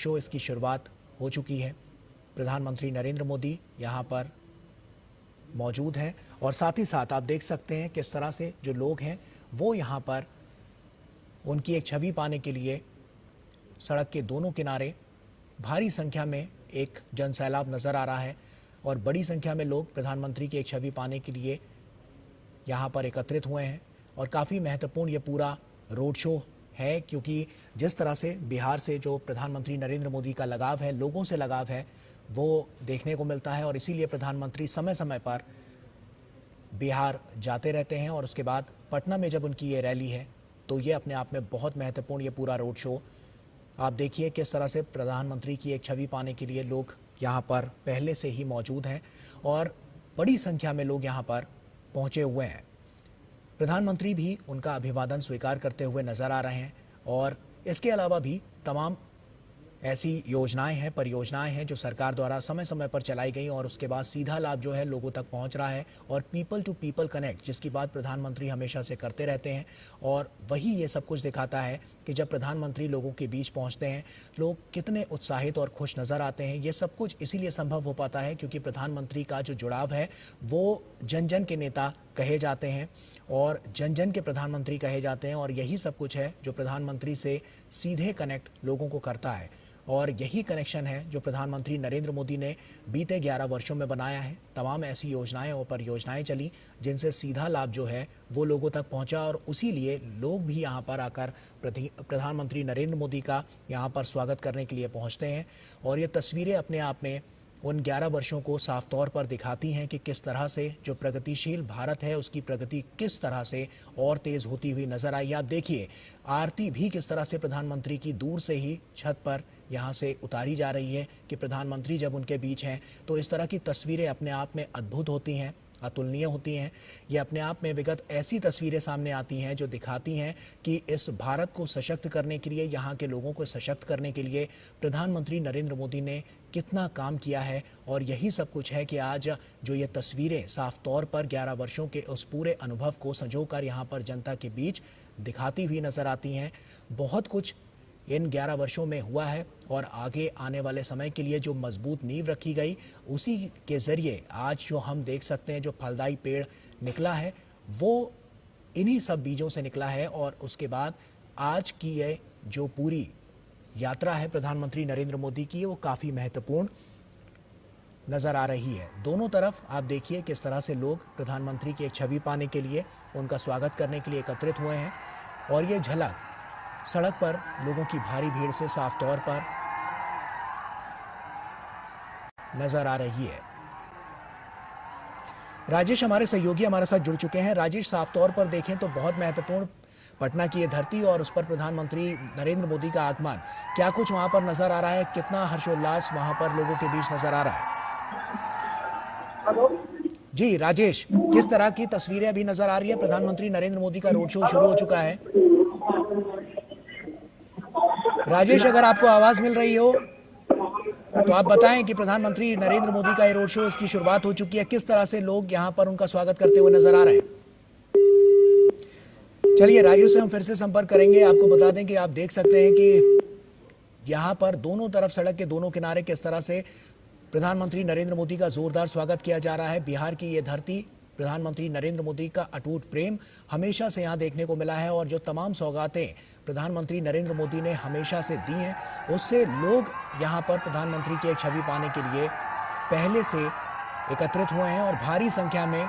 Show इसकी शुरुआत हो चुकी है। प्रधानमंत्री नरेंद्र मोदी यहाँ पर मौजूद हैं और साथ ही साथ आप देख सकते हैं किस तरह से जो लोग हैं वो यहाँ पर उनकी एक छवि पाने के लिए सड़क के दोनों किनारे भारी संख्या में एक जनसैलाब नज़र आ रहा है और बड़ी संख्या में लोग प्रधानमंत्री की एक छवि पाने के लिए यहाँ पर एकत्रित हुए हैं। और काफ़ी महत्वपूर्ण ये पूरा रोड शो है क्योंकि जिस तरह से बिहार से जो प्रधानमंत्री नरेंद्र मोदी का लगाव है, लोगों से लगाव है, वो देखने को मिलता है और इसीलिए प्रधानमंत्री समय समय पर बिहार जाते रहते हैं। और उसके बाद पटना में जब उनकी ये रैली है तो ये अपने आप में बहुत महत्वपूर्ण ये पूरा रोड शो आप देखिए किस तरह से प्रधानमंत्री की एक छवि पाने के लिए लोग यहाँ पर पहले से ही मौजूद हैं और बड़ी संख्या में लोग यहाँ पर पहुँचे हुए हैं। प्रधानमंत्री भी उनका अभिवादन स्वीकार करते हुए नजर आ रहे हैं और इसके अलावा भी तमाम ऐसी योजनाएं हैं, परियोजनाएं हैं जो सरकार द्वारा समय समय पर चलाई गई और उसके बाद सीधा लाभ जो है लोगों तक पहुंच रहा है। और पीपल टू पीपल कनेक्ट जिसकी बात प्रधानमंत्री हमेशा से करते रहते हैं और वही ये सब कुछ दिखाता है कि जब प्रधानमंत्री लोगों के बीच पहुंचते हैं लोग कितने उत्साहित और खुश नज़र आते हैं। ये सब कुछ इसीलिए संभव हो पाता है क्योंकि प्रधानमंत्री का जो जुड़ाव है वो जन जन के नेता कहे जाते हैं और जन जन के प्रधानमंत्री कहे जाते हैं और यही सब कुछ है जो प्रधानमंत्री से सीधे कनेक्ट लोगों को करता है। और यही कनेक्शन है जो प्रधानमंत्री नरेंद्र मोदी ने बीते 11 वर्षों में बनाया है। तमाम ऐसी योजनाएं और परियोजनाएं चली जिनसे सीधा लाभ जो है वो लोगों तक पहुंचा और उसी लिए लोग भी यहां पर आकर प्रधानमंत्री नरेंद्र मोदी का यहां पर स्वागत करने के लिए पहुंचते हैं। और ये तस्वीरें अपने आप में उन 11 वर्षों को साफ तौर पर दिखाती हैं कि किस तरह से जो प्रगतिशील भारत है उसकी प्रगति किस तरह से और तेज़ होती हुई नजर आई। आप देखिए आरती भी किस तरह से प्रधानमंत्री की दूर से ही छत पर यहाँ से उतारी जा रही है कि प्रधानमंत्री जब उनके बीच हैं तो इस तरह की तस्वीरें अपने आप में अद्भुत होती हैं, अतुलनीय होती हैं। ये अपने आप में विगत ऐसी तस्वीरें सामने आती हैं जो दिखाती हैं कि इस भारत को सशक्त करने के लिए, यहाँ के लोगों को सशक्त करने के लिए प्रधानमंत्री नरेंद्र मोदी ने कितना काम किया है। और यही सब कुछ है कि आज जो ये तस्वीरें साफ तौर पर 11 वर्षों के उस पूरे अनुभव को संजोकर यहाँ पर जनता के बीच दिखाती हुई नज़र आती हैं। बहुत कुछ इन 11 वर्षों में हुआ है और आगे आने वाले समय के लिए जो मजबूत नींव रखी गई उसी के ज़रिए आज जो हम देख सकते हैं जो फलदायी पेड़ निकला है वो इन्हीं सब बीजों से निकला है। और उसके बाद आज की ये जो पूरी यात्रा है प्रधानमंत्री नरेंद्र मोदी की वो काफ़ी महत्वपूर्ण नज़र आ रही है। दोनों तरफ आप देखिए किस तरह से लोग प्रधानमंत्री की एक छवि पाने के लिए, उनका स्वागत करने के लिए एकत्रित हुए हैं और ये झलक सड़क पर लोगों की भारी भीड़ से साफ तौर पर नजर आ रही है। राजेश हमारे सहयोगी हमारे साथ जुड़ चुके हैं। राजेश, साफ तौर पर देखें तो बहुत महत्वपूर्ण पटना की ये धरती और उस पर प्रधानमंत्री नरेंद्र मोदी का आगमन, क्या कुछ वहां पर नजर आ रहा है? कितना हर्षोल्लास वहां पर लोगों के बीच नजर आ रहा है? जी राजेश, किस तरह की तस्वीरें अभी नजर आ रही है? प्रधानमंत्री नरेंद्र मोदी का रोड शो शुरू हो चुका है। राजेश, अगर आपको आवाज मिल रही हो तो आप बताएं कि प्रधानमंत्री नरेंद्र मोदी का ये रोड शो इसकी शुरुआत हो चुकी है, किस तरह से लोग यहां पर उनका स्वागत करते हुए नजर आ रहे हैं। चलिए राजेश से हम फिर से संपर्क करेंगे। आपको बता दें कि आप देख सकते हैं कि यहां पर दोनों तरफ सड़क के दोनों किनारे किस तरह से प्रधानमंत्री नरेंद्र मोदी का जोरदार स्वागत किया जा रहा है। बिहार की ये धरती, प्रधानमंत्री नरेंद्र मोदी का अटूट प्रेम हमेशा से यहाँ देखने को मिला है और जो तमाम सौगातें प्रधानमंत्री नरेंद्र मोदी ने हमेशा से दी हैं उससे लोग यहाँ पर प्रधानमंत्री की एक छवि पाने के लिए पहले से एकत्रित हुए हैं और भारी संख्या में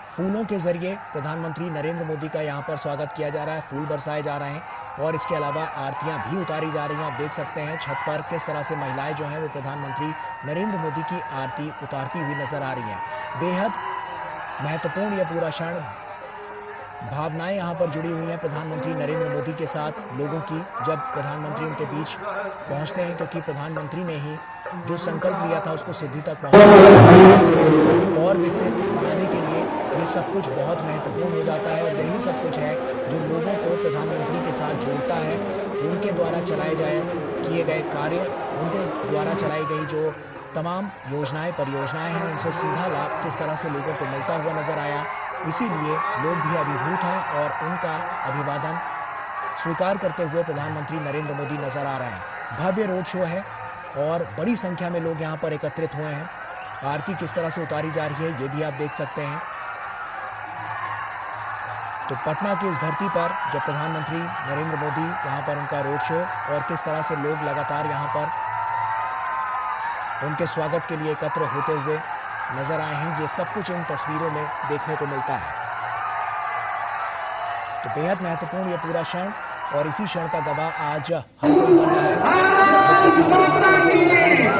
फूलों के जरिए प्रधानमंत्री नरेंद्र मोदी का यहाँ पर स्वागत किया जा रहा है। फूल बरसाए जा रहे हैं और इसके अलावा आरतियाँ भी उतारी जा रही हैं। आप देख सकते हैं छत पर किस तरह से महिलाएं जो हैं वो प्रधानमंत्री नरेंद्र मोदी की आरती उतारती हुई नजर आ रही हैं। बेहद महत्वपूर्ण यह पूरा क्षण, भावनाएं यहाँ पर जुड़ी हुई हैं प्रधानमंत्री नरेंद्र मोदी के साथ लोगों की, जब प्रधानमंत्री उनके बीच पहुँचते हैं क्योंकि प्रधानमंत्री ने ही जो संकल्प लिया था उसको सिद्धि तक पहुँचाने और विकसित बनाने के लिए ये सब कुछ बहुत महत्वपूर्ण हो जाता है। और यही सब कुछ है जो लोगों को प्रधानमंत्री के साथ जोड़ता है। उनके द्वारा किए गए कार्य, उनके द्वारा चलाई गई जो तमाम योजनाएं परियोजनाएं हैं उनसे सीधा लाभ किस तरह से लोगों को मिलता हुआ नजर आया। इसीलिए लोग भी अभिभूत हैं और उनका अभिवादन स्वीकार करते हुए प्रधानमंत्री नरेंद्र मोदी नजर आ रहे हैं। भव्य रोड शो है और बड़ी संख्या में लोग यहां पर एकत्रित हुए हैं। आरती किस तरह से उतारी जा रही है ये भी आप देख सकते हैं। तो पटना की इस धरती पर जब प्रधानमंत्री नरेंद्र मोदी यहां पर उनका रोड शो और किस तरह से लोग लगातार यहां पर उनके स्वागत के लिए एकत्र होते हुए नजर आए हैं, ये सब कुछ इन तस्वीरों में देखने को मिलता है। तो बेहद महत्वपूर्ण ये पूरा क्षण और इसी क्षण का गवाह आज हर कोई बन रहा है जो पटना में वहां पर जो मौजूद है।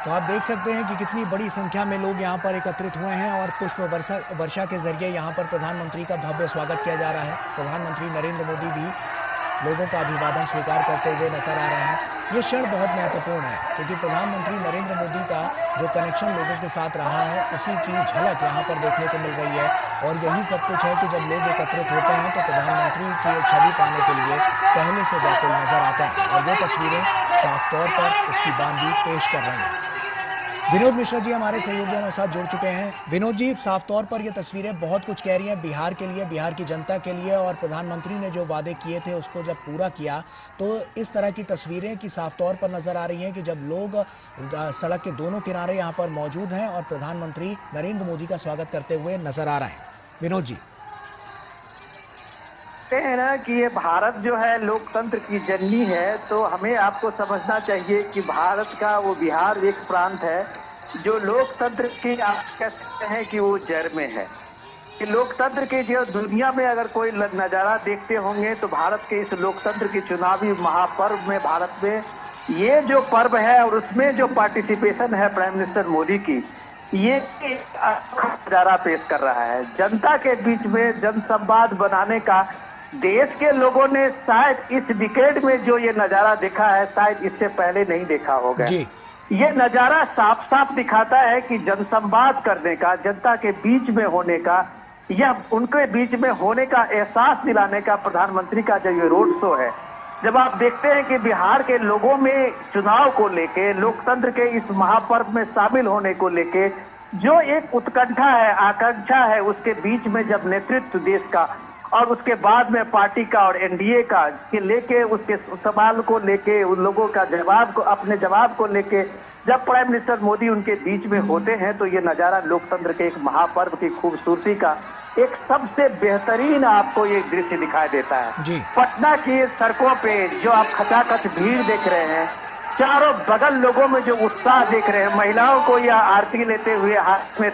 तो आप देख सकते हैं कि कितनी बड़ी संख्या में लोग यहां पर एकत्रित हुए हैं और पुष्प वर्षा के जरिए यहां पर प्रधानमंत्री का भव्य स्वागत किया जा रहा है। प्रधानमंत्री नरेंद्र मोदी भी लोगों का अभिवादन स्वीकार करते हुए नजर आ रहे हैं। ये क्षण बहुत महत्वपूर्ण है क्योंकि प्रधानमंत्री नरेंद्र मोदी का जो कनेक्शन लोगों के साथ रहा है उसी की झलक यहाँ पर देखने को मिल रही है। और यही सब कुछ है कि जब लोग एकत्रित होते हैं तो प्रधानमंत्री की एक छवि पाने के लिए पहले से व्याकुल नजर आते हैं और ये तस्वीरें साफ तौर पर उसकी बांधी पेश कर रही हैं। विनोद मिश्रा जी हमारे सहयोगी हमारे साथ जुड़ चुके हैं। विनोद जी, साफ तौर पर ये तस्वीरें बहुत कुछ कह रही हैं बिहार के लिए, बिहार की जनता के लिए, और प्रधानमंत्री ने जो वादे किए थे उसको जब पूरा किया तो इस तरह की तस्वीरें की साफ तौर पर नजर आ रही हैं कि जब लोग सड़क के दोनों किनारे यहाँ पर मौजूद हैं और प्रधानमंत्री नरेंद्र मोदी का स्वागत करते हुए नजर आ रहे हैं। विनोद जी है ना कि ये भारत जो है लोकतंत्र की जननी है, तो हमें आपको समझना चाहिए कि भारत का वो बिहार एक प्रांत है जो लोकतंत्र की आप कह सकते हैं कि वो जड़ में है। कि लोकतंत्र के जो दुनिया में अगर कोई नजारा देखते होंगे तो भारत के इस लोकतंत्र की चुनावी महापर्व में भारत में ये जो पर्व है और उसमें जो पार्टिसिपेशन है प्राइम मिनिस्टर मोदी की, ये नजारा पेश कर रहा है। जनता के बीच में जनसंवाद बनाने का देश के लोगों ने शायद इस डिकेड में जो ये नजारा देखा है शायद इससे पहले नहीं देखा होगा। ये नजारा साफ साफ दिखाता है कि जनसंवाद करने का, जनता के बीच में होने का, यह उनके बीच में होने का एहसास दिलाने का प्रधानमंत्री का जो ये रोड शो है। जब आप देखते हैं कि बिहार के लोगों में चुनाव को लेके, लोकतंत्र के इस महापर्व में शामिल होने को लेके जो एक उत्कंठा है, आकांक्षा है, उसके बीच में जब नेतृत्व देश का और उसके बाद में पार्टी का और एनडीए का के लेके उसके सवाल को लेके उन लोगों का जवाब को, अपने जवाब को लेके जब प्राइम मिनिस्टर मोदी उनके बीच में होते हैं तो ये नजारा लोकतंत्र के एक महापर्व की खूबसूरती का एक सबसे बेहतरीन आपको ये दृश्य दिखाई देता है। पटना की सड़कों पे जो आप खचाखच भीड़ देख रहे हैं, चारों बगल लोगों में जो उत्साह देख रहे हैं, महिलाओं को यह आरती लेते हुए हाथ में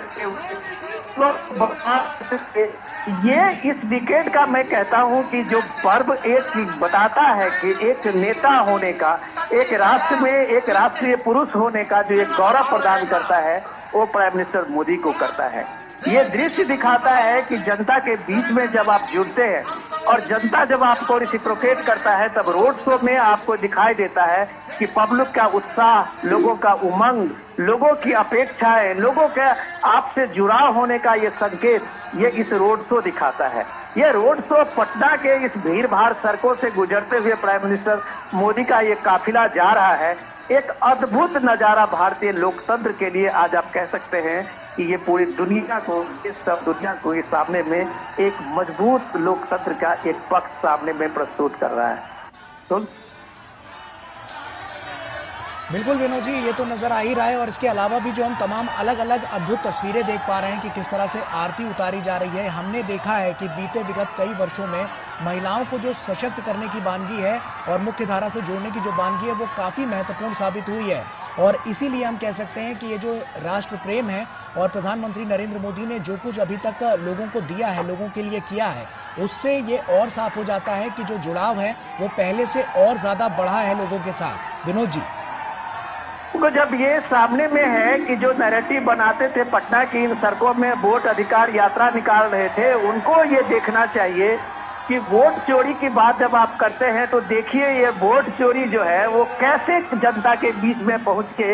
ये इस डिकेड का मैं कहता हूं कि जो पर्व एक बताता है कि एक नेता होने का, एक राष्ट्र में एक राष्ट्रीय पुरुष होने का जो एक गौरव प्रदान करता है वो प्राइम मिनिस्टर मोदी को करता है। ये दृश्य दिखाता है कि जनता के बीच में जब आप जुड़ते हैं और जनता जब आपको रिसिप्रोकेट करता है तब रोड शो में आपको दिखाई देता है कि पब्लिक का उत्साह, लोगों का उमंग, लोगों की अपेक्षाएं, लोगों के आपसे जुड़ाव होने का ये संकेत ये इस रोड शो दिखाता है। ये रोड शो पटना के इस भीड़ भाड़ सड़कों से गुजरते हुए प्राइम मिनिस्टर मोदी का ये काफिला जा रहा है। एक अद्भुत नजारा भारतीय लोकतंत्र के लिए आज आप कह सकते हैं कि ये पूरी दुनिया को, इस सब दुनिया को इस सामने में एक मजबूत लोकतंत्र का एक पक्ष सामने में प्रस्तुत कर रहा है। तो बिल्कुल विनोद जी, ये तो नजर आ ही रहा है। और इसके अलावा भी जो हम तमाम अलग अलग अद्भुत तस्वीरें देख पा रहे हैं कि किस तरह से आरती उतारी जा रही है। हमने देखा है कि बीते विगत कई वर्षों में महिलाओं को जो सशक्त करने की बानगी है और मुख्य धारा से जोड़ने की जो बानगी है वो काफ़ी महत्वपूर्ण साबित हुई है। और इसीलिए हम कह सकते हैं कि ये जो राष्ट्र प्रेम है और प्रधानमंत्री नरेंद्र मोदी ने जो कुछ अभी तक लोगों को दिया है, लोगों के लिए किया है, उससे ये और साफ हो जाता है कि जो जुड़ाव है वो पहले से और ज़्यादा बढ़ा है लोगों के साथ। विनोद जी, तो जब ये सामने में है कि जो नैरेटिव बनाते थे पटना की इन सड़कों में वोट अधिकार यात्रा निकाल रहे थे, उनको ये देखना चाहिए कि वोट चोरी की बात जब आप करते हैं तो देखिए ये वोट चोरी जो है वो कैसे जनता के बीच में पहुंच के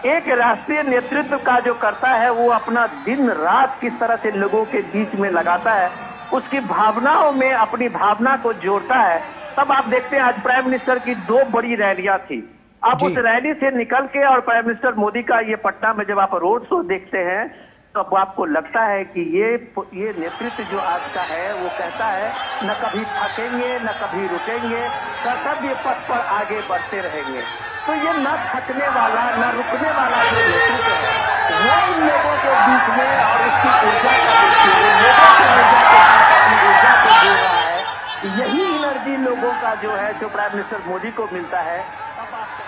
एक राष्ट्रीय नेतृत्व का जो करता है वो अपना दिन रात किस तरह से लोगों के बीच में लगाता है, उसकी भावनाओं में अपनी भावना को जोड़ता है। तब आप देखते हैं आज प्राइम मिनिस्टर की 2 बड़ी रैलियां थी। आप उस रैली से निकल के और प्राइम मिनिस्टर मोदी का ये पटना में जब आप रोड शो देखते हैं तो अब आपको लगता है कि ये नेतृत्व जो आज का है वो कहता है न कभी थकेंगे न कभी रुकेंगे, कर्तव्य पथ पर आगे बढ़ते रहेंगे। तो ये न थकने वाला न रुकने वाला जो नेतृत्व है वो इन लोगों के बीच में और उसकी ऊर्जा का देखिए, लोगों की ऊर्जा के साथ अपनी ऊर्जा को जोड़ रहा है। यही एनर्जी लोगों का जो है जो प्राइम मिनिस्टर मोदी को मिलता है। अब आप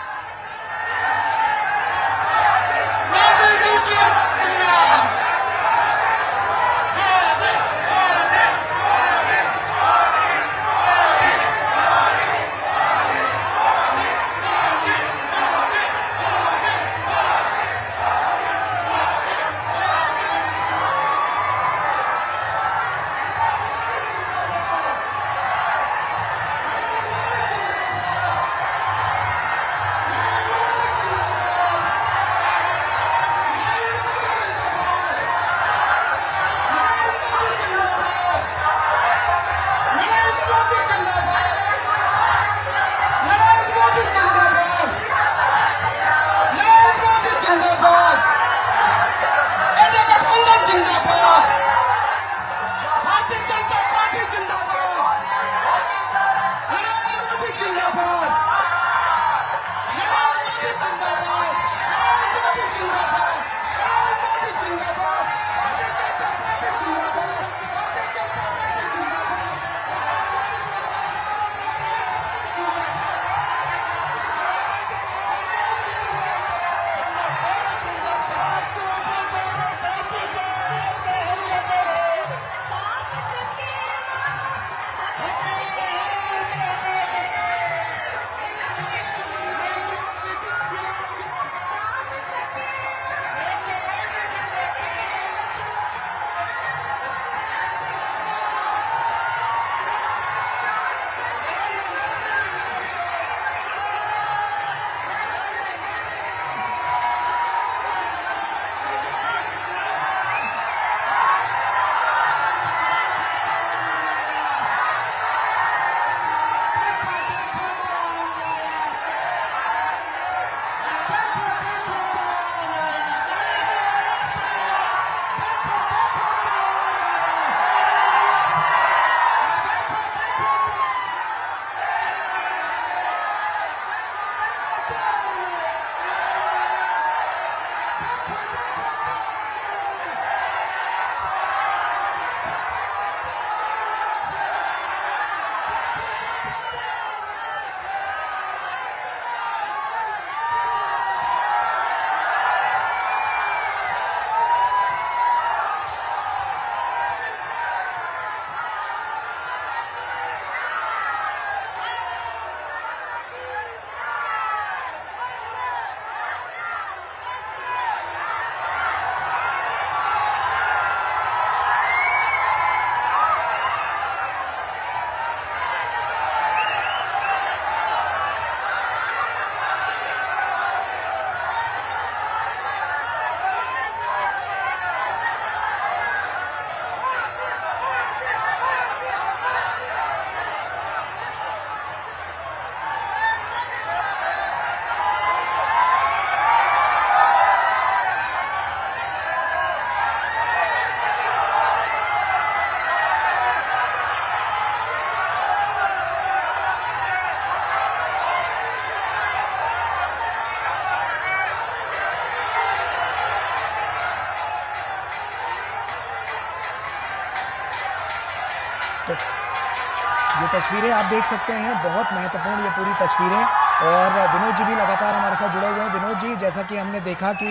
ये तस्वीरें आप देख सकते हैं, बहुत महत्वपूर्ण ये पूरी तस्वीरें। और विनोद जी भी लगातार हमारे साथ जुड़े हुए हैं। विनोद जी, जैसा कि हमने देखा कि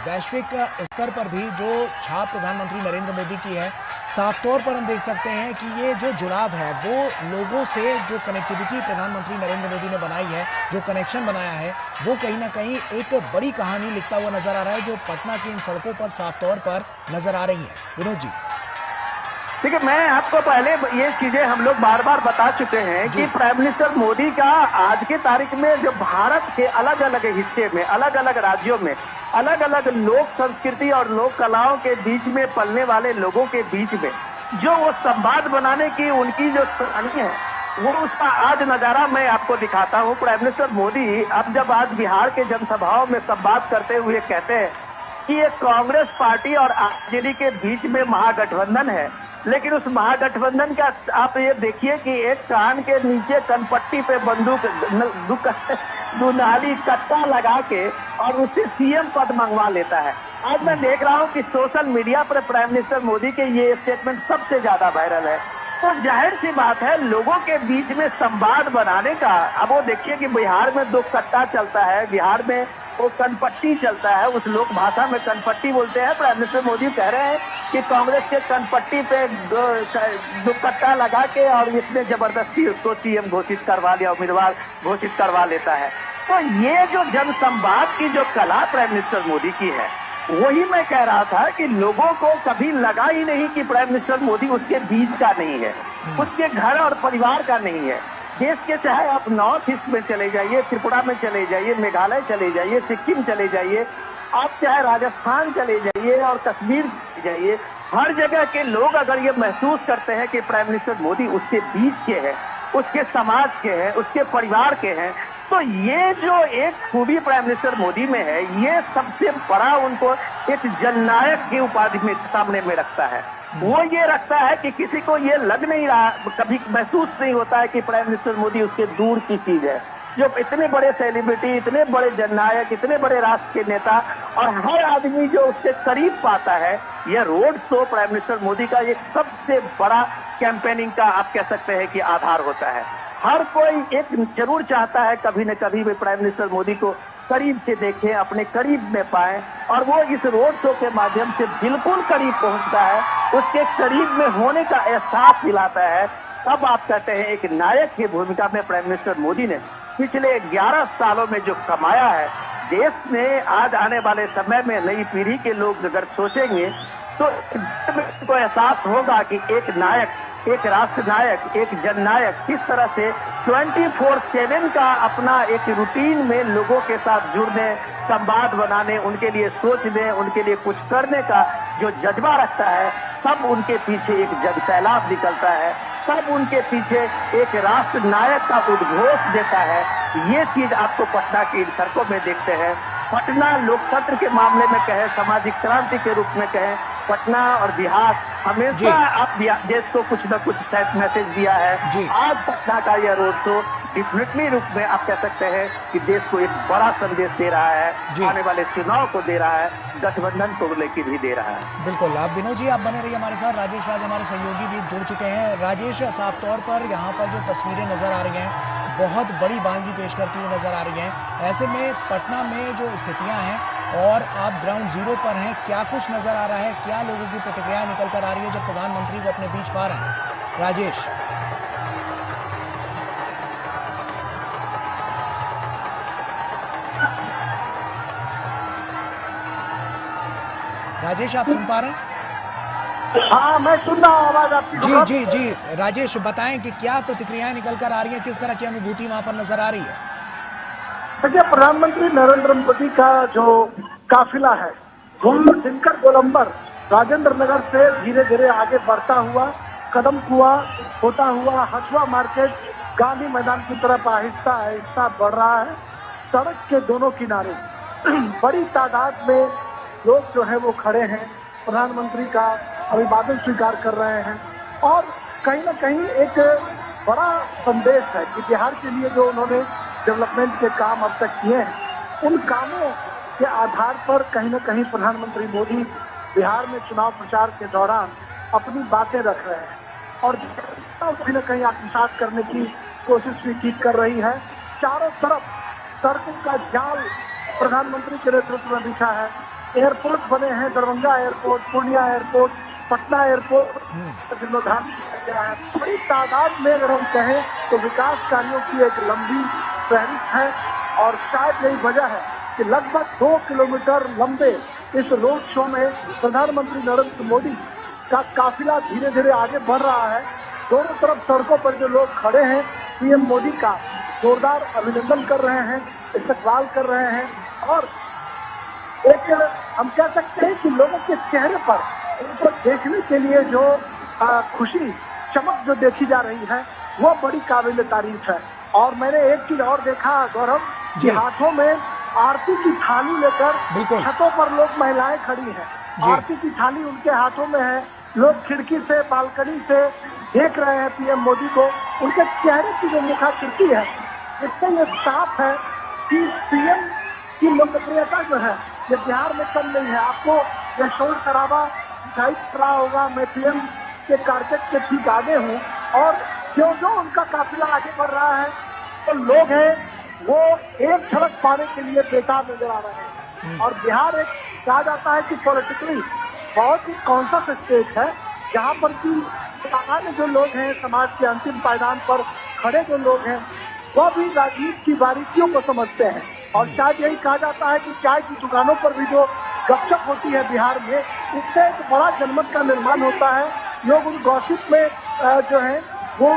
वैश्विक स्तर पर भी जो छाप प्रधानमंत्री नरेंद्र मोदी की है, साफ तौर पर हम देख सकते हैं कि ये जो जुड़ाव है वो लोगों से, जो कनेक्टिविटी प्रधानमंत्री नरेंद्र मोदी ने बनाई है, जो कनेक्शन बनाया है, वो कहीं ना कहीं एक बड़ी कहानी लिखता हुआ नजर आ रहा है, जो पटना की इन सड़कों पर साफ तौर पर नजर आ रही है। विनोद जी, देखिए, मैं आपको पहले ये चीजें हम लोग बार बार बता चुके हैं कि प्राइम मिनिस्टर मोदी का आज के तारीख में जो भारत के अलग अलग हिस्से में, अलग अलग राज्यों में, अलग अलग लोक संस्कृति और लोक कलाओं के बीच में पलने वाले लोगों के बीच में जो वो संवाद बनाने की उनकी जो कहानी है, वो उसका आज नजारा मैं आपको दिखाता हूँ। प्राइम मिनिस्टर मोदी अब जब आज बिहार के जनसभाओं में संवाद करते हुए कहते हैं कि ये कांग्रेस पार्टी और आरजेडी के बीच में महागठबंधन है, लेकिन उस महागठबंधन का आप ये देखिए कि एक कान के नीचे कनपट्टी पे बंदूक दुनाली कट्टा लगा के और उससे सीएम पद मंगवा लेता है। आज मैं देख रहा हूँ कि सोशल मीडिया पर प्राइम मिनिस्टर मोदी के ये स्टेटमेंट सबसे ज्यादा वायरल है। तो जाहिर सी बात है, लोगों के बीच में संवाद बनाने का। अब वो देखिए कि बिहार में दो कट्टा चलता है, बिहार में वो कनपट्टी चलता है, उस लोक भाषा में कनपट्टी बोलते हैं। प्राइम मिनिस्टर मोदी कह रहे हैं कि कांग्रेस के कनपट्टी पे दो कट्टा लगा के और इसने जबरदस्ती उसको सीएम घोषित करवा लिया, उम्मीदवार घोषित करवा लेता है। तो ये जो जनसंवाद की जो कला प्राइम मिनिस्टर मोदी की है, वही मैं कह रहा था कि लोगों को कभी लगा ही नहीं कि प्राइम मिनिस्टर मोदी उसके बीच का नहीं है, उसके घर और परिवार का नहीं है। देश के चाहे आप नॉर्थ ईस्ट में चले जाइए, त्रिपुरा में चले जाइए, मेघालय चले जाइए, सिक्किम चले जाइए, आप चाहे राजस्थान चले जाइए और कश्मीर चले जाइए, हर जगह के लोग अगर ये महसूस करते हैं कि प्राइम मिनिस्टर मोदी उसके बीच के हैं, उसके समाज के हैं, उसके परिवार के हैं, तो ये जो एक खूबी प्राइम मिनिस्टर मोदी में है, ये सबसे बड़ा उनको एक जननायक की उपाधि में सामने में रखता है। वो ये रखता है कि किसी को ये लग नहीं रहा, कभी महसूस नहीं होता है कि प्राइम मिनिस्टर मोदी उसके दूर की चीज है। जो इतने बड़े सेलिब्रिटी, इतने बड़े जननायक, इतने बड़े राष्ट्र के नेता और हर आदमी जो उससे करीब पाता है, यह road show prime minister Modi का एक सबसे बड़ा कैंपेनिंग का आप कह सकते हैं कि आधार होता है। हर कोई एक जरूर चाहता है कभी न कभी भी प्राइम मिनिस्टर मोदी को करीब से देखें, अपने करीब में पाएं, और वो इस रोड शो के माध्यम से बिल्कुल करीब पहुंचता है, उसके करीब में होने का एहसास दिलाता है। तब आप कहते हैं एक नायक की भूमिका में प्राइम मिनिस्टर मोदी ने पिछले 11 सालों में जो कमाया है, देश में आज आने वाले समय में नई पीढ़ी के लोग अगर सोचेंगे तो इनको एहसास होगा कि एक नायक, एक राष्ट्र नायक, एक जननायक किस तरह से 24/7 का अपना एक रूटीन में लोगों के साथ जुड़ने, संवाद बनाने, उनके लिए सोचने, उनके लिए कुछ करने का जो जज्बा रखता है। सब उनके पीछे एक जन सैलाब निकलता है, सब उनके पीछे एक राष्ट्र नायक का उद्घोष देता है। ये चीज आपको पटना की सड़कों में देखते हैं। पटना लोकतंत्र के मामले में कहें, सामाजिक क्रांति के रूप में कहें, पटना और बिहार हमेशा आप देश को कुछ न कुछ मैसेज दिया है। आज पटना का यह रोड शो डेफिनेटली रूप में आप कह सकते हैं कि देश को एक बड़ा संदेश दे रहा है, आने वाले चुनाव को दे रहा है, गठबंधन को लेकर भी दे रहा है। बिल्कुल। आप विनोद जी आप बने रहिए हमारे साथ। राजेश राज हमारे सहयोगी भी जुड़ चुके हैं। राजेश, साफ तौर पर यहाँ पर जो तस्वीरें नजर आ रही हैं, बहुत बड़ी बांगी पेश करती हुई नजर आ रही हैं। ऐसे में पटना में जो स्थितियां हैं और आप ग्राउंड जीरो पर हैं, क्या कुछ नजर आ रहा है, क्या लोगों की प्रतिक्रिया निकल कर आ रही है जब प्रधानमंत्री को अपने बीच पा रहे हैं? राजेश राजेश आप सुन पा रहे हैं? हाँ, मैं सुन रहा हूँ आवाज आपकी। जी जी जी राजेश, बताएं कि क्या प्रतिक्रियाएं निकल कर आ रही हैं, किस तरह की अनुभूति वहां पर नजर आ रही है? देखिए, प्रधानमंत्री नरेंद्र मोदी का जो काफिला है वो दिनकर गोलंबर राजेंद्र नगर से धीरे धीरे आगे बढ़ता हुआ, कदम कुआ होता हुआ, हसुआ मार्केट, गांधी मैदान की तरफ आहिस्ता आहिस्ता बढ़ रहा है। सड़क के दोनों किनारे बड़ी तादाद में लोग जो है वो खड़े हैं, प्रधानमंत्री का अभिवादन स्वीकार कर रहे हैं। और कहीं ना कहीं एक बड़ा संदेश है कि बिहार के लिए जो उन्होंने डेवलपमेंट के काम अब तक किए हैं, उन कामों के आधार पर कहीं ना कहीं प्रधानमंत्री मोदी बिहार में चुनाव प्रचार के दौरान अपनी बातें रख रहे हैं। और कहीं न कहीं आत्मसात करने की कोशिश भी की कर रही है। चारों तरफ सड़कों का जाल प्रधानमंत्री के नेतृत्व में बिछा है। एयरपोर्ट बने हैं, Darbhanga airport, Purnia airport, Patna airport जीर्णोद्धार किया गया है। बड़ी तादाद में अगर हम कहें तो विकास कार्यों की एक लंबी फहरिस्त है और शायद यही वजह है कि लगभग 2 किलोमीटर लंबे इस रोड शो में प्रधानमंत्री नरेंद्र मोदी का काफिला धीरे धीरे आगे बढ़ रहा है। दोनों तरफ सड़कों पर जो लोग खड़े हैं पीएम मोदी का जोरदार अभिनंदन कर रहे हैं, इस्तकबाल कर रहे हैं और एक हम कह सकते हैं कि लोगों के चेहरे पर उनको देखने के लिए जो खुशी चमक जो देखी जा रही है वो बड़ी काबिल तारीफ है। और मैंने एक चीज और देखा गौरव कि हाथों में आरती की थाली लेकर छतों पर लोग महिलाएं खड़ी हैं। आरती की थाली उनके हाथों में है। लोग खिड़की से बालकनी से देख रहे हैं पीएम मोदी को। उनके चेहरे की जो मुखाकृति है इससे ये साफ है कि पीएम की लोकप्रियता जो है ये बिहार में कम नहीं है। आपको यह शोर शराबा दिखाई पड़ रहा होगा। मैं पीएम के कारपेट के ठीक आगे हूँ और जो जो उनका काफिला आगे बढ़ रहा है तो लोग हैं वो एक झलक पाने के लिए बेताब नजर आ रहे हैं। और बिहार एक कहा जाता है कि पॉलिटिकली बहुत ही कॉन्शियस स्टेट है जहाँ पर कि सामान्य जो लोग हैं समाज के अंतिम पायदान पर खड़े जो लोग हैं वह भी राजनीति की बारीकियों को समझते हैं। और शायद यही कहा जाता है कि चाय की दुकानों पर भी जो गपशप होती है बिहार में इससे एक बड़ा जनमत का निर्माण होता है। लोग उन गॉसिप में जो है वो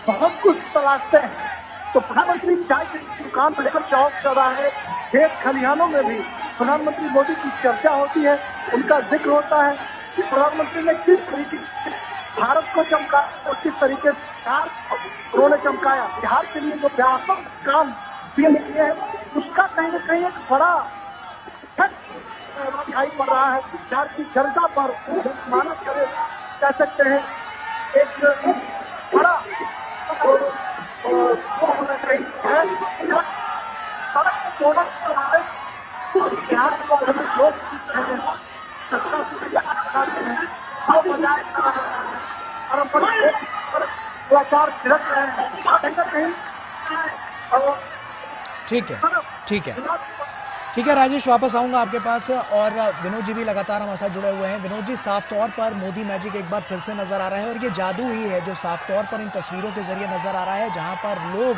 बहुत कुछ तलाशते हैं। तो प्रधानमंत्री चाय की दुकान पर लेकर चौक चौराहे खेत खलिहानों में भी प्रधानमंत्री मोदी की चर्चा होती है, उनका जिक्र होता है कि प्रधानमंत्री ने किस तरीके से भारत को चमकाया और किस तरीके से उन्होंने चमकाया। बिहार के लिए जो व्यापक काम किए हैं उसका कहीं न कहीं एक बड़ा दिखाई पड़ रहा है। बिहार की जनता पर मानव करे कह सकते हैं एक बड़ा बिहार को लोग ठीक है राजेश, वापस आऊंगा आपके पास। और विनोद जी भी लगातार हमारे साथ जुड़े हुए हैं। विनोद जी, साफ तौर पर मोदी मैजिक एक बार फिर से नजर आ रहा है और ये जादू ही है जो साफ तौर पर इन तस्वीरों के जरिए नजर आ रहा है, जहां पर लोग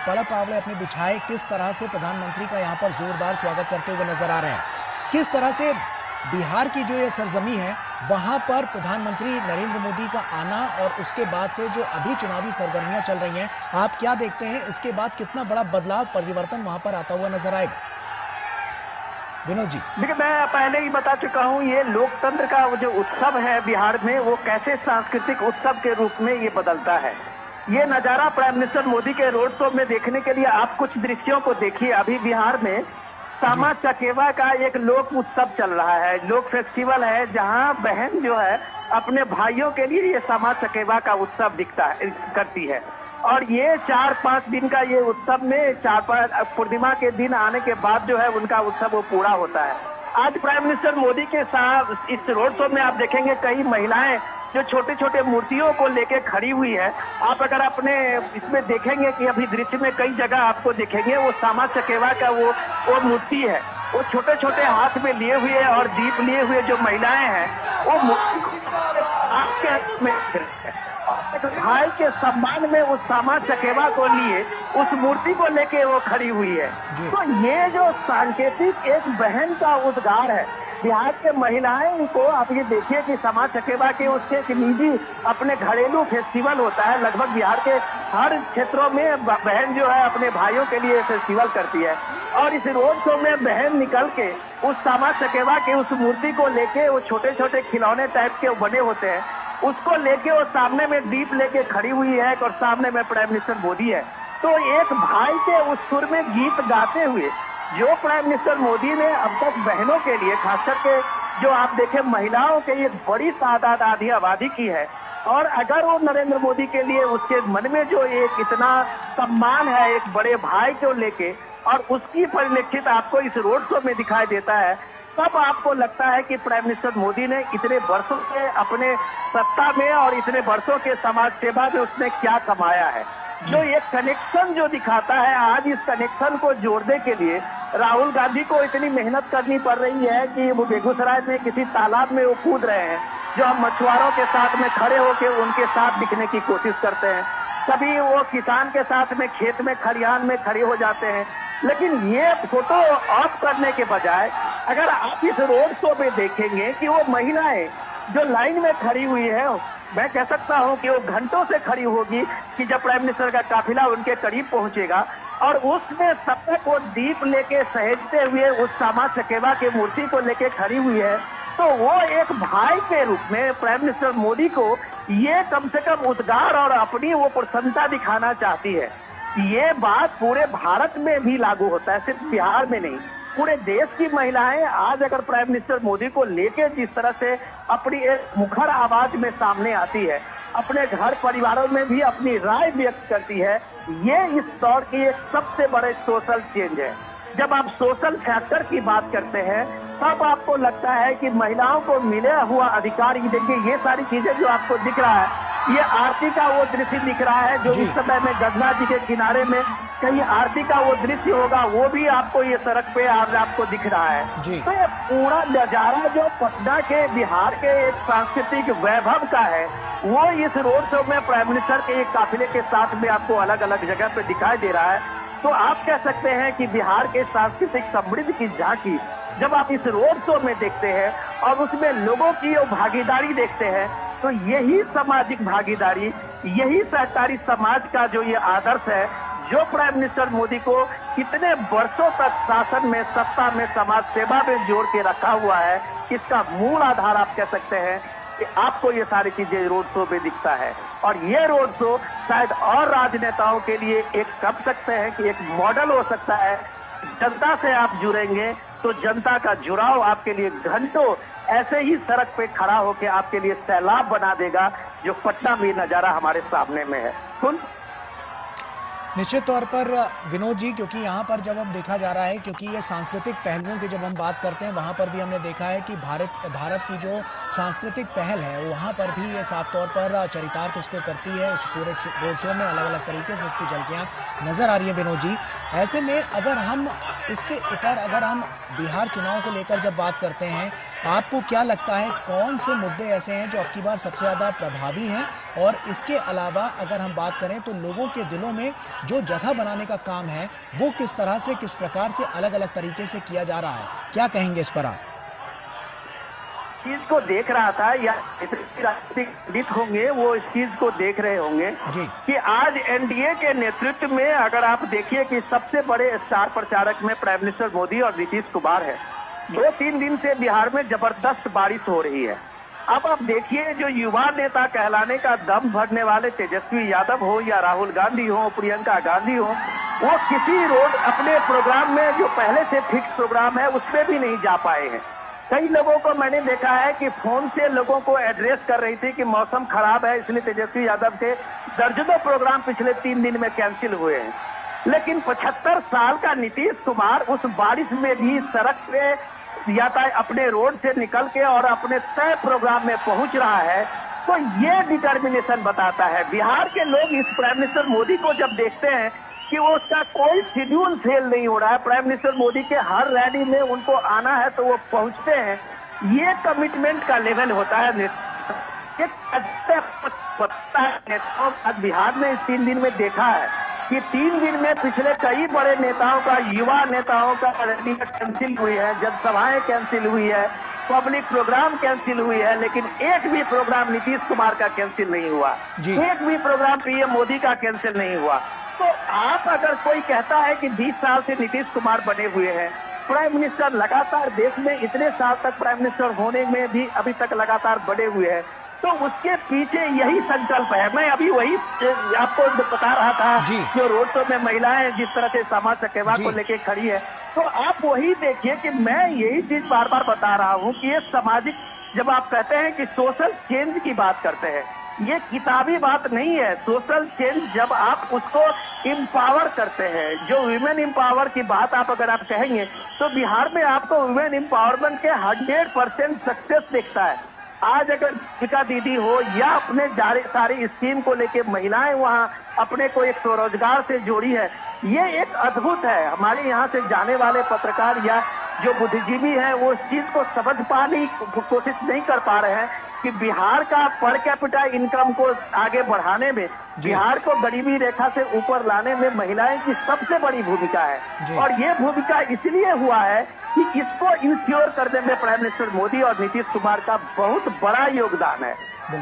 पड़ पावड़े अपने बिछाए किस तरह से प्रधानमंत्री का यहाँ पर जोरदार स्वागत करते हुए नजर आ रहे हैं। किस तरह से बिहार की जो ये सरजमी है वहां पर प्रधानमंत्री नरेंद्र मोदी का आना और उसके बाद से जो अभी चुनावी सरगर्मियां चल रही हैं, आप क्या देखते हैं इसके बाद कितना बड़ा बदलाव परिवर्तन वहां पर आता हुआ नजर आएगा? विनोद जी। देखिए, मैं पहले ही बता चुका हूं ये लोकतंत्र का जो उत्सव है बिहार में वो कैसे सांस्कृतिक उत्सव के रूप में ये बदलता है। ये नजारा प्राइम मिनिस्टर मोदी के रोड शो में देखने के लिए आप कुछ दृश्यों को देखिए। अभी बिहार में सामा चकेवा का एक लोक उत्सव चल रहा है, लोक फेस्टिवल है, जहां बहन जो है अपने भाइयों के लिए ये सामा चकेवा का उत्सव करती है। और ये 4-5 दिन का ये उत्सव में 4-5 पूर्णिमा के दिन आने के बाद जो है उनका उत्सव वो पूरा होता है। आज प्राइम मिनिस्टर मोदी के साथ इस रोड शो में आप देखेंगे कई महिलाएं जो छोटे छोटे मूर्तियों को लेके खड़ी हुई है। आप अगर अपने इसमें देखेंगे कि अभी दृश्य में कई जगह आपको देखेंगे वो सामा चकेवा का वो मूर्ति है, वो छोटे छोटे हाथ में लिए हुए और दीप लिए हुए जो महिलाएं हैं वो मूर्ति को आपके हाथ में भाई के सम्मान में उस सामा चकेवा को लिए उस मूर्ति को लेके वो खड़ी हुई है। तो ये जो सांकेतिक एक बहन का उद्गार है बिहार के महिलाएं को, आप ये देखिए कि सामा चकेवा के उसके एक निजी अपने घरेलू फेस्टिवल होता है। लगभग बिहार के हर क्षेत्रों में बहन जो है अपने भाइयों के लिए फेस्टिवल करती है और इस रोड शो में बहन निकल के उस सामा चकेवा के उस मूर्ति को लेके वो छोटे छोटे खिलौने टाइप के बने होते हैं उसको लेके वो सामने में दीप लेके खड़ी हुई है और सामने में प्राइम मिनिस्टर मोदी है। तो एक भाई के उस सुर में गीत गाते हुए जो प्राइम मिनिस्टर मोदी ने अब तक बहनों के लिए, खास करके जो आप देखें महिलाओं के लिए बड़ी तादाद आधी आबादी की है। और अगर वो नरेंद्र मोदी के लिए उसके मन में जो एक इतना सम्मान है एक बड़े भाई को लेके और उसकी परिलक्षित आपको इस रोड शो में दिखाई देता है। तब आपको लगता है कि प्राइम मिनिस्टर मोदी ने इतने वर्षों से अपने सत्ता में और इतने वर्षों के समाज सेवा में उसने क्या कमाया है। जो एक कनेक्शन जो दिखाता है, आज इस कनेक्शन को जोड़ने के लिए राहुल गांधी को इतनी मेहनत करनी पड़ रही है कि वो बेगूसराय में किसी तालाब में वो कूद रहे हैं, जो हम मछुआरों के साथ में खड़े होकर उनके साथ दिखने की कोशिश करते हैं। कभी वो किसान के साथ में खेत में खलिहान में खड़े हो जाते हैं। लेकिन ये फोटो ऑफ करने के बजाय अगर आप इस रोड शो में देखेंगे कि वो महिलाएं जो लाइन में खड़ी हुई है, मैं कह सकता हूं कि वो घंटों से खड़ी होगी कि जब प्राइम मिनिस्टर का काफिला उनके करीब पहुंचेगा और उसमें तब तक वो दीप लेके सहेजते हुए उस सामा चकेवा के मूर्ति को लेके खड़ी हुई है, तो वो एक भाई के रूप में प्राइम मिनिस्टर मोदी को ये कम से कम उद्गार और अपनी वो प्रसन्नता दिखाना चाहती है। ये बात पूरे भारत में भी लागू होता है, सिर्फ बिहार में नहीं। पूरे देश की महिलाएं आज अगर प्राइम मिनिस्टर मोदी को लेके जिस तरह से अपनी एक मुखर आवाज में सामने आती है, अपने घर परिवारों में भी अपनी राय व्यक्त करती है, ये इस दौर की एक सबसे बड़े सोशल चेंज है। जब आप सोशल फैक्टर की बात करते हैं तब आपको लगता है कि महिलाओं को मिला हुआ अधिकार, ये देखिए ये सारी चीजें जो आपको दिख रहा है, ये आरती का वो दृश्य दिख रहा है जो इस समय में गंगा जी के किनारे में कहीं आरती का वो दृश्य होगा, वो भी आपको ये सड़क पे आज आपको दिख रहा है। तो ये पूरा नजारा जो पटना के बिहार के एक सांस्कृतिक वैभव का है, वो इस रोड शो में प्राइम मिनिस्टर के एक काफिले के साथ में आपको अलग अलग जगह पे दिखाई दे रहा है। तो आप कह सकते हैं कि बिहार के सांस्कृतिक समृद्धि की झांकी जब आप इस रोड शो में देखते हैं और उसमें लोगों की वो भागीदारी देखते हैं, तो यही सामाजिक भागीदारी, यही सहकारी समाज का जो ये आदर्श है, जो प्राइम मिनिस्टर मोदी को कितने वर्षों तक शासन में, सत्ता में, समाज सेवा में जोड़ के रखा हुआ है, इसका मूल आधार आप कह सकते हैं कि आपको ये सारी चीजें रोड शो में दिखता है। और ये रोड शो शायद और राजनेताओं के लिए एक कह सकते हैं कि एक मॉडल हो सकता है। जनता से आप जुड़ेंगे तो जनता का जुड़ाव आपके लिए घंटों ऐसे ही सड़क पे खड़ा होकर आपके लिए सैलाब बना देगा, जो पटना में नजारा हमारे सामने में है। निश्चित तौर पर विनोद जी, क्योंकि यहाँ पर जब हम देखा जा रहा है, क्योंकि ये सांस्कृतिक पहलुओं की जब हम बात करते हैं, वहाँ पर भी हमने देखा है कि भारत की जो सांस्कृतिक पहल है वहाँ पर भी ये साफ तौर पर चरितार्थ इसको करती है। इस पूरे रोड शो में अलग अलग तरीके से इसकी झलकियाँ नजर आ रही है। विनोद जी, ऐसे में अगर हम इससे इतर अगर हम बिहार चुनाव को लेकर जब बात करते हैं, आपको क्या लगता है कौन से मुद्दे ऐसे हैं जो अब की बार सबसे ज़्यादा प्रभावी हैं? और इसके अलावा अगर हम बात करें तो लोगों के दिलों में जो जगह बनाने का काम है वो किस तरह से, किस प्रकार से अलग अलग तरीके से किया जा रहा है, क्या कहेंगे इस पर आप? चीज को देख रहा था या राजनीतिक पंडित होंगे वो इस चीज को देख रहे होंगे कि आज एनडीए के नेतृत्व में अगर आप देखिए कि सबसे बड़े स्टार प्रचारक में प्राइम मिनिस्टर मोदी और नीतीश कुमार है। 2-3 दिन से बिहार में जबरदस्त बारिश हो रही है। अब आप देखिए जो युवा नेता कहलाने का दम भरने वाले तेजस्वी यादव हो या राहुल गांधी हो, प्रियंका गांधी हो, वो किसी रोड अपने प्रोग्राम में जो पहले से फिक्स प्रोग्राम है उसमें भी नहीं जा पाए हैं। कई लोगों को मैंने देखा है कि फोन से लोगों को एड्रेस कर रही थी कि मौसम खराब है, इसलिए तेजस्वी यादव के दर्जनों प्रोग्राम पिछले 3 दिन में कैंसिल हुए हैं। लेकिन 75 साल का नीतीश कुमार उस बारिश में भी सड़क पे यातायात अपने रोड से निकल के और अपने तय प्रोग्राम में पहुंच रहा है, तो ये डिटर्मिनेशन बताता है। बिहार के लोग इस प्राइम मिनिस्टर मोदी को जब देखते हैं कि वो उसका कोई शेड्यूल फेल नहीं हो रहा है, प्राइम मिनिस्टर मोदी के हर रैली में उनको आना है तो वो पहुंचते हैं, ये कमिटमेंट का लेवल होता है। नेताओं आज बिहार में इस 3 दिन में देखा है कि 3 दिन में पिछले कई बड़े नेताओं का, युवा नेताओं का रैली कैंसिल हुई है, जनसभाएं कैंसिल हुई है, पब्लिक प्रोग्राम कैंसिल हुई है, लेकिन एक भी प्रोग्राम नीतीश कुमार का कैंसिल नहीं हुआ, एक भी प्रोग्राम पीएम मोदी का कैंसिल नहीं हुआ। तो आप अगर कोई कहता है कि 20 साल से नीतीश कुमार बने हुए हैं, प्राइम मिनिस्टर लगातार देश में इतने साल तक प्राइम मिनिस्टर होने में भी अभी तक लगातार बने हुए हैं, तो उसके पीछे यही संकल्प है। मैं अभी वही आपको बता रहा था जो रोड शो में महिलाएं जिस तरह से समाज चकेवा को लेके खड़ी है, तो आप वही देखिए कि मैं यही चीज बार बार बता रहा हूँ कि ये सामाजिक, जब आप कहते हैं कि सोशल चेंज की बात करते हैं, ये किताबी बात नहीं है। सोशल चेंज जब आप उसको इम्पावर करते हैं, जो विमेन इम्पावर की बात आप अगर आप कहेंगे तो बिहार में आपको विमेन इम्पावरमेंट के 100% सक्सेस दिखता है। आज अगर दीपिका दीदी हो या अपने सारी स्कीम को लेके महिलाएं वहां अपने को एक स्वरोजगार से जोड़ी है, ये एक अद्भुत है। हमारे यहाँ से जाने वाले पत्रकार या जो बुद्धिजीवी हैं वो इस चीज को समझ पाने की कोशिश नहीं कर पा रहे हैं कि बिहार का पर कैपिटा इनकम को आगे बढ़ाने में, बिहार को गरीबी रेखा से ऊपर लाने में महिलाएं की सबसे बड़ी भूमिका है। और ये भूमिका इसलिए हुआ है कि इसको इंश्योर करने में प्राइम मिनिस्टर मोदी और नीतीश कुमार का बहुत बड़ा योगदान है।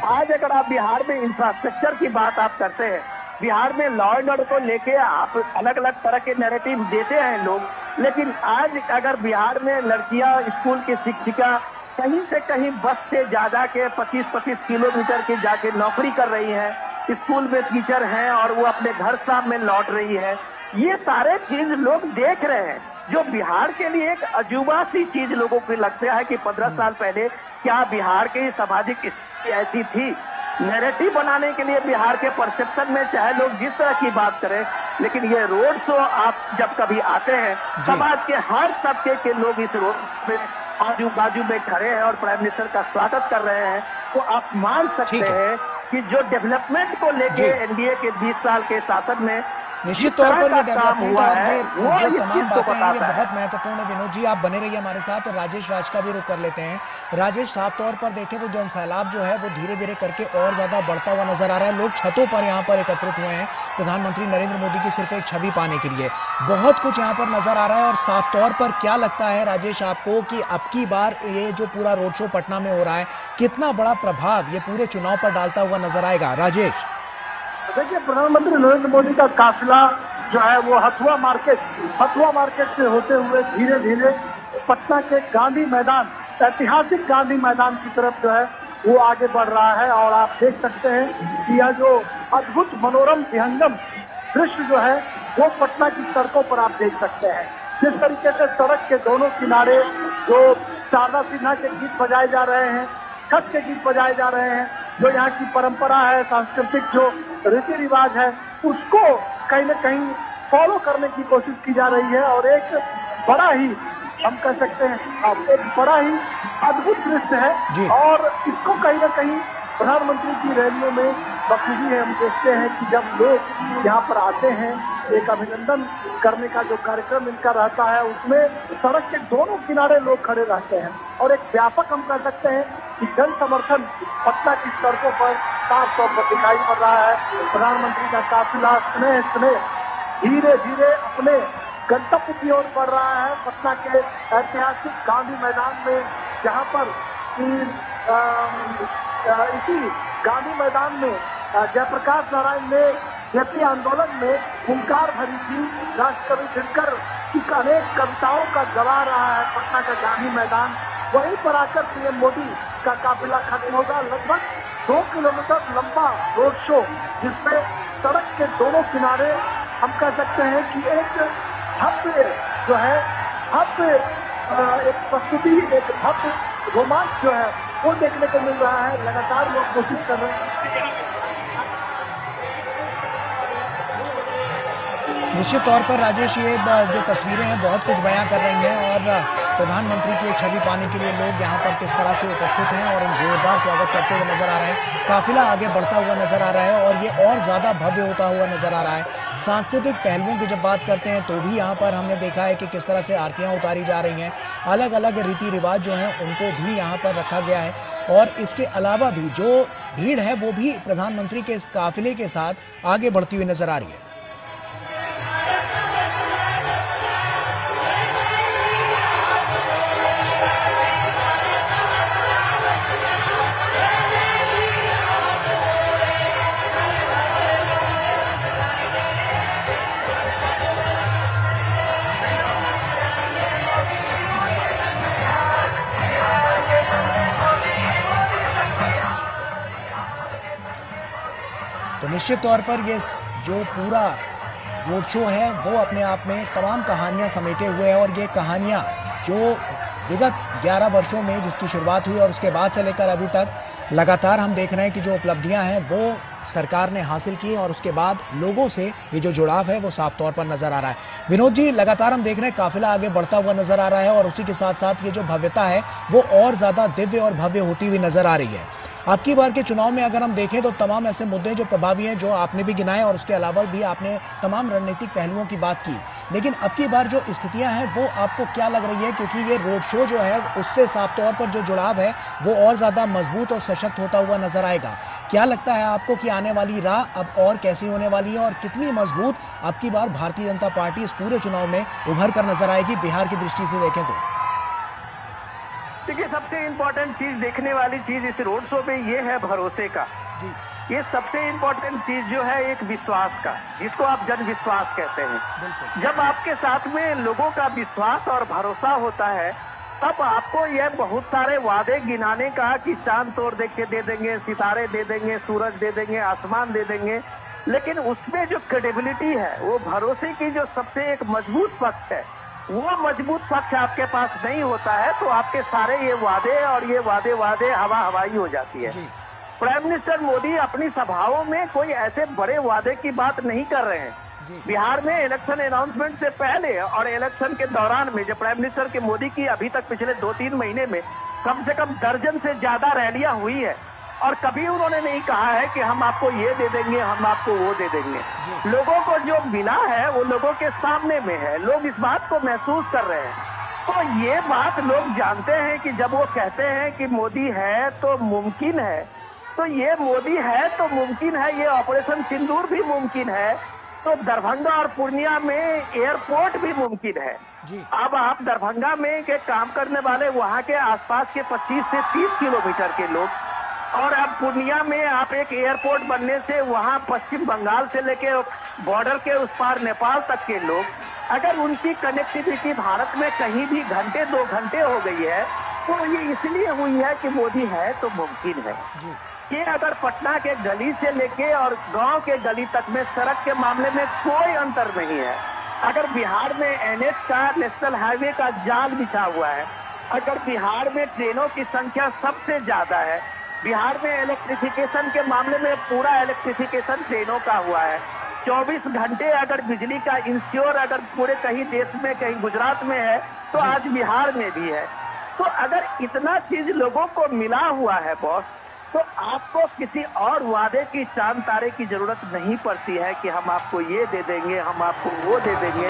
आज अगर आप बिहार में इंफ्रास्ट्रक्चर की बात आप करते हैं, बिहार में लॉ एंड ऑर्डर को लेके आप अलग अलग तरह के नैरेटिव देते हैं लोग, लेकिन आज अगर बिहार में लड़कियां स्कूल की शिक्षिका कहीं से कहीं बस से जा के 25-25 किलोमीटर के जाके नौकरी कर रही हैं, स्कूल में टीचर हैं और वो अपने घर शाम में लौट रही है, ये सारे चीज लोग देख रहे हैं। जो बिहार के लिए एक अजूबा सी चीज लोगों को लगता है कि 15 साल पहले क्या बिहार की सामाजिक स्थिति ऐसी थी। नैरेटिव बनाने के लिए बिहार के परसेप्शन में चाहे लोग जिस तरह की बात करें, लेकिन ये रोड शो आप जब कभी आते हैं, समाज के हर तबके के लोग इस रोड पे आजू बाजू में खड़े हैं और प्राइम मिनिस्टर का स्वागत कर रहे हैं, तो आप मान सकते हैं कि जो डेवलपमेंट को लेके एनडीए के 20 साल के शासन में निश्चित तौर पर ये डेवलपमेंट और ये जो तमाम बातें हैं ये बहुत महत्वपूर्ण है। विनोद जी आप बने रहिए हमारे साथ, और राजेश राज का भी रुख कर लेते हैं। राजेश, साफ तौर पर देखें तो जन सैलाब जो है वो धीरे धीरे करके और ज्यादा बढ़ता हुआ नजर आ रहा है। लोग छतों पर यहाँ पर एकत्रित हुए हैं प्रधानमंत्री नरेंद्र मोदी की सिर्फ एक छवि पाने के लिए। बहुत कुछ यहाँ पर नजर आ रहा है। और साफ तौर पर क्या लगता है राजेश आपको कि अब की बार ये जो पूरा रोड शो पटना में हो रहा है, कितना बड़ा प्रभाव ये पूरे चुनाव पर डालता हुआ नजर आएगा? राजेश, देखिए, प्रधानमंत्री नरेंद्र मोदी का काफिला जो है वो हथुआ मार्केट से होते हुए धीरे धीरे पटना के गांधी मैदान, ऐतिहासिक गांधी मैदान की तरफ जो है वो आगे बढ़ रहा है। और आप देख सकते हैं कि यह जो अद्भुत मनोरम विहंगम दृश्य जो है वो पटना की सड़कों पर आप देख सकते हैं। जिस तरीके से सड़क के दोनों किनारे जो शारदा सिन्हा के गीत बजाए जा रहे हैं, छठ के गीत बजाए जा रहे हैं, जो यहाँ की परंपरा है, सांस्कृतिक जो रीति रिवाज है, उसको कहीं न कहीं फॉलो करने की कोशिश की जा रही है। और एक बड़ा ही, हम कह सकते हैं, एक बड़ा ही अद्भुत दृश्य है। और इसको कहीं न कहीं प्रधानमंत्री की रैलियों में बखूबी है। हम देखते हैं कि जब लोग यहाँ पर आते हैं, एक अभिनंदन करने का जो कार्यक्रम इनका रहता है, उसमें सड़क के दोनों किनारे लोग खड़े रहते हैं। और एक व्यापक, हम कह सकते हैं कि जन समर्थन पटना की सड़कों पर साफ तौर पर दिखाई पड़ रहा है। प्रधानमंत्री का काफिला स्नेह धीरे धीरे अपने गंतव्य की ओर बढ़ रहा है। पटना के ऐतिहासिक गांधी मैदान में, जहां पर इसी गांधी मैदान में जयप्रकाश नारायण ने जेपी आंदोलन में हुंकार भरी थी। राष्ट्रकवि दिनकर की अनेक कविताओं का गवाह रहा है पटना का गांधी मैदान। वहीं पर आकर पीएम मोदी का काफिला खत्म होगा। लगभग 2 किलोमीटर लंबा रोड शो, जिसमें सड़क के दोनों किनारे हम कह सकते हैं कि एक भव्य जो है, एक प्रस्तुति, एक भव्य रोमांच जो है वो देखने को मिल रहा है। लगातार लोग कोशिश कर रहे हैं। निश्चित तौर पर राजेश, ये जो तस्वीरें हैं बहुत कुछ बयां कर रही हैं। और प्रधानमंत्री की एक छवि पाने के लिए लोग यहाँ पर किस तरह से उपस्थित हैं और जोरदार स्वागत करते हुए नजर आ रहे हैं। काफिला आगे बढ़ता हुआ नजर आ रहा है और ये और ज़्यादा भव्य होता हुआ नजर आ रहा है। सांस्कृतिक पहलुओं की जब बात करते हैं तो भी यहाँ पर हमने देखा है कि किस तरह से आरतियाँ उतारी जा रही हैं। अलग अलग रीति रिवाज जो हैं उनको भी यहाँ पर रखा गया है। और इसके अलावा भी जो भीड़ है वो भी प्रधानमंत्री के इस काफिले के साथ आगे बढ़ती हुई नजर आ रही है। तो निश्चित तौर पर ये जो पूरा रोड शो है वो अपने आप में तमाम कहानियां समेटे हुए है। और ये कहानियां जो विगत 11 वर्षों में जिसकी शुरुआत हुई और उसके बाद से लेकर अभी तक लगातार हम देख रहे हैं कि जो उपलब्धियां हैं वो सरकार ने हासिल की और उसके बाद लोगों से ये जो जुड़ाव है वो साफ तौर पर नजर आ रहा है। विनोद जी, लगातार हम देख रहे हैं काफिला आगे बढ़ता हुआ नजर आ रहा है और उसी के साथ साथ ये जो भव्यता है वो और ज्यादा दिव्य और भव्य होती हुई नजर आ रही है। आपकी बार के चुनाव में अगर हम देखें तो तमाम ऐसे मुद्दे जो प्रभावी हैं जो आपने भी गिनाए और उसके अलावा भी आपने तमाम रणनीतिक पहलुओं की बात की, लेकिन अब की बार जो स्थितियां हैं वो आपको क्या लग रही है, क्योंकि ये रोड शो जो है उससे साफ तौर पर जो जुड़ाव है वो और ज्यादा मजबूत और सशक्त होता हुआ नजर आएगा। क्या लगता है आपको कि आने वाली राह अब और कैसी होने वाली है और कितनी मजबूत अब की बार भारतीय जनता पार्टी इस पूरे चुनाव में उभर कर नजर आएगी बिहार की दृष्टि से देखें तो? देखिए, सबसे इम्पोर्टेंट चीज, देखने वाली चीज इस रोड शो में ये है भरोसे का। जी, ये सबसे इम्पोर्टेंट चीज जो है एक विश्वास का, जिसको आप जन विश्वास कहते हैं। बिल्कुल। जब आपके साथ में लोगों का विश्वास और भरोसा होता है तब आपको यह बहुत सारे वादे गिनाने का कि चांद तोड़ देख के दे देंगे, सितारे दे देंगे, सूरज दे देंगे, आसमान दे देंगे, लेकिन उसमें जो क्रेडिबिलिटी है, वो भरोसे की जो सबसे एक मजबूत पक्ष है, वो मजबूत पक्ष आपके पास नहीं होता है तो आपके सारे ये वादे हवा हवाई हो जाती है। जी, प्राइम मिनिस्टर मोदी अपनी सभाओं में कोई ऐसे बड़े वादे की बात नहीं कर रहे हैं। जी, बिहार में इलेक्शन अनाउंसमेंट से पहले और इलेक्शन के दौरान में जो प्राइम मिनिस्टर के मोदी की अभी तक पिछले 2-3 महीने में कम से कम दर्जन से ज्यादा रैलियां हुई है और कभी उन्होंने नहीं कहा है कि हम आपको ये दे देंगे, हम आपको वो दे देंगे। जी। लोगों को जो मिला है वो लोगों के सामने में है, लोग इस बात को महसूस कर रहे हैं। तो ये बात लोग जानते हैं कि जब वो कहते हैं कि मोदी है तो मुमकिन है, तो ये मोदी है तो मुमकिन है, ये ऑपरेशन सिंदूर भी मुमकिन है, तो दरभंगा और पूर्णिया में एयरपोर्ट भी मुमकिन है। जी, अब आप दरभंगा में के काम करने वाले वहाँ के आसपास के 25 से 30 किलोमीटर के लोग, और अब पूर्णिया में आप एक एयरपोर्ट बनने से वहाँ पश्चिम बंगाल से लेके बॉर्डर के उस पार नेपाल तक के लोग, अगर उनकी कनेक्टिविटी भारत में कहीं भी घंटे 2 घंटे हो गई है तो ये इसलिए हुई है कि मोदी है तो मुमकिन है। जी, कि अगर पटना के गली से लेके और गांव के गली तक में सड़क के मामले में कोई अंतर नहीं है, अगर बिहार में एनएच का, नेशनल हाईवे का जाल बिछा हुआ है, अगर बिहार में ट्रेनों की संख्या सबसे ज्यादा है, बिहार में इलेक्ट्रिफिकेशन के मामले में पूरा इलेक्ट्रिफिकेशन ट्रेनों का हुआ है, 24 घंटे अगर बिजली का इंश्योर अगर पूरे कहीं देश में, कहीं गुजरात में है तो आज बिहार में भी है। तो अगर इतना चीज लोगों को मिला हुआ है बॉस, तो आपको किसी और वादे की, चांद तारे की जरूरत नहीं पड़ती है कि हम आपको ये दे देंगे, हम आपको वो दे देंगे।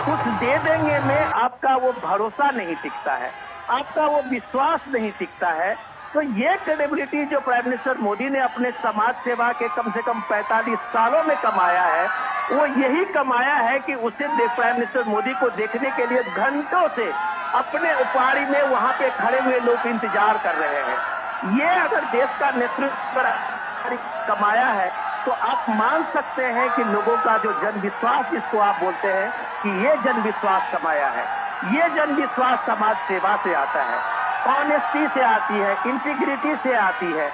कुछ दे देंगे में आपका वो भरोसा नहीं टिकता है, आपका वो विश्वास नहीं टिकता है। तो ये क्रेडिबिलिटी जो प्राइम मिनिस्टर मोदी ने अपने समाज सेवा के कम से कम 45 सालों में कमाया है, वो यही कमाया है कि उसे प्राइम मिनिस्टर मोदी को देखने के लिए घंटों से अपने उपाड़ी में वहां पे खड़े हुए लोग इंतजार कर रहे हैं। ये अगर देश का नेतृत्व कमाया है तो आप मान सकते हैं कि लोगों का जो जन विश्वास, जिसको आप बोलते हैं कि ये जन विश्वास कमाया है, ये जन विश्वास समाज सेवा से आता है, ऑनेस्टी से आती है, इंटीग्रिटी से आती है।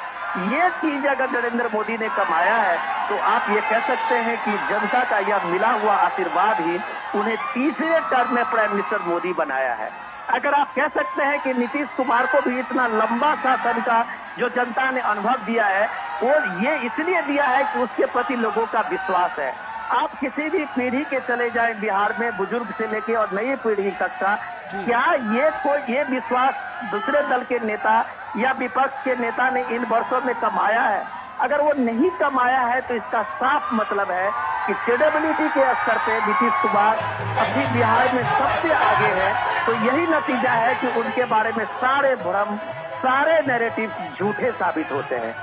ये चीज अगर नरेंद्र मोदी ने कमाया है तो आप ये कह सकते हैं कि जनता का यह मिला हुआ आशीर्वाद ही उन्हें तीसरे टर्म में प्राइम मिनिस्टर मोदी बनाया है। अगर आप कह सकते हैं कि नीतीश कुमार को भी इतना लंबा शासन का जो जनता ने अनुभव दिया है वो ये इसलिए दिया है कि उसके प्रति लोगों का विश्वास है। आप किसी भी पीढ़ी के चले जाएं बिहार में, बुजुर्ग से लेके और नई पीढ़ी तक का, क्या ये विश्वास दूसरे दल के नेता या विपक्ष के नेता ने इन वर्षों में कमाया है? अगर वो नहीं कमाया है तो इसका साफ मतलब है कि क्रेडिबिलिटी के स्तर पे नीतीश कुमार अभी बिहार में सबसे आगे है। तो यही नतीजा है कि उनके बारे में सारे भ्रम, सारे नैरेटिव झूठे साबित होते हैं।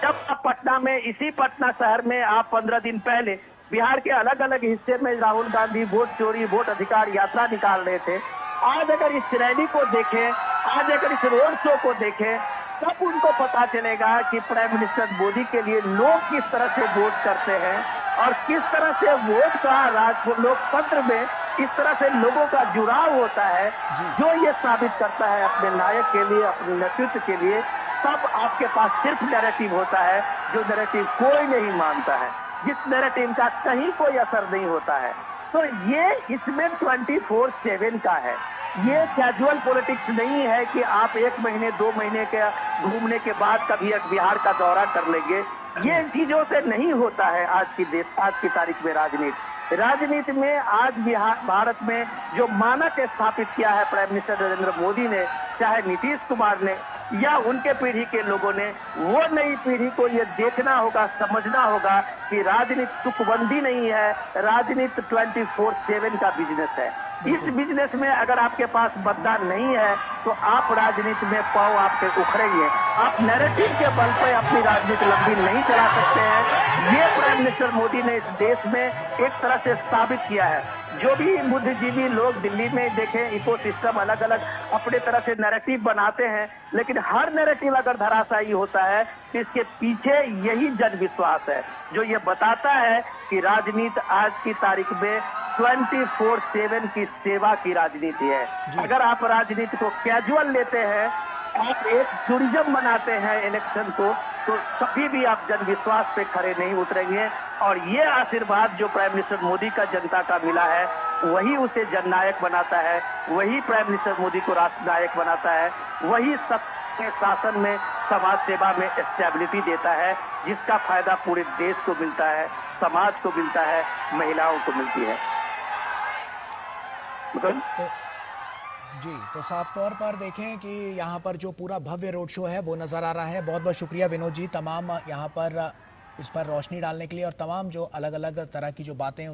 जब आप पटना में, इसी पटना शहर में आप 15 दिन पहले बिहार के अलग अलग हिस्से में राहुल गांधी वोट चोरी, वोट अधिकार यात्रा निकाल रहे थे, आज अगर इस रैली को देखें, आज अगर इस रोड शो को देखें, तब उनको पता चलेगा कि प्राइम मिनिस्टर मोदी के लिए लोग किस तरह से वोट करते हैं और किस तरह से वोट का लोकतंत्र में इस तरह से लोगों का जुड़ाव होता है, जो ये साबित करता है अपने नायक के लिए, अपने नेतृत्व के लिए। तब आपके पास सिर्फ नैरेटिव होता है, जो नैरेटिव कोई नहीं मानता है, जिस नैरेटिव का कहीं कोई असर नहीं होता है। तो ये इसमें 24/7 का है। ये कैजुअल पॉलिटिक्स नहीं है कि आप 1 महीने 2 महीने के घूमने के बाद कभी एक बिहार का दौरा कर लेंगे। ये चीजों से नहीं होता है आज की तारीख में राजनीति में आज भारत में जो मानक स्थापित किया है प्राइम मिनिस्टर नरेंद्र मोदी ने, चाहे नीतीश कुमार ने या उनके पीढ़ी के लोगों ने, वो नई पीढ़ी को ये देखना होगा, समझना होगा कि राजनीति तुकबंदी नहीं है, राजनीति 24/7 का बिजनेस है। इस बिजनेस में अगर आपके पास मतदान नहीं है तो आप राजनीति में पाँव आपके उखड़ेंगे। आप नैरेटिव के बल पर अपनी राजनीति लंबी नहीं चला सकते हैं। ये प्राइम मिनिस्टर मोदी ने इस देश में एक तरह से साबित किया है। जो भी बुद्धिजीवी लोग दिल्ली में देखें, इकोसिस्टम अलग अलग अपने तरह से नैरेटिव बनाते हैं, लेकिन हर नैरेटिव अगर धराशायी होता है तो इसके पीछे यही जन विश्वास है जो ये बताता है कि राजनीति आज की तारीख में 24/7 की सेवा की राजनीति है। अगर आप राजनीति को कैजुअल लेते हैं, आप एक टूरिज्म बनाते हैं इलेक्शन को, तो कभी भी आप जन विश्वास पे खड़े नहीं उतरेंगे। और ये आशीर्वाद जो प्राइम मिनिस्टर मोदी का जनता का मिला है, वही उसे जननायक बनाता है, वही प्राइम मिनिस्टर मोदी को राष्ट्र नायक बनाता है, वही सबके शासन में, समाज सेवा में स्टेबिलिटी देता है, जिसका फायदा पूरे देश को मिलता है, समाज को मिलता है, महिलाओं को मिलती है। तो साफ तौर पर देखें कि यहाँ पर जो पूरा भव्य रोड शो है वो नज़र आ रहा है। बहुत बहुत शुक्रिया विनोद जी, तमाम यहाँ पर इस पर रोशनी डालने के लिए और तमाम जो अलग अलग तरह की जो बातें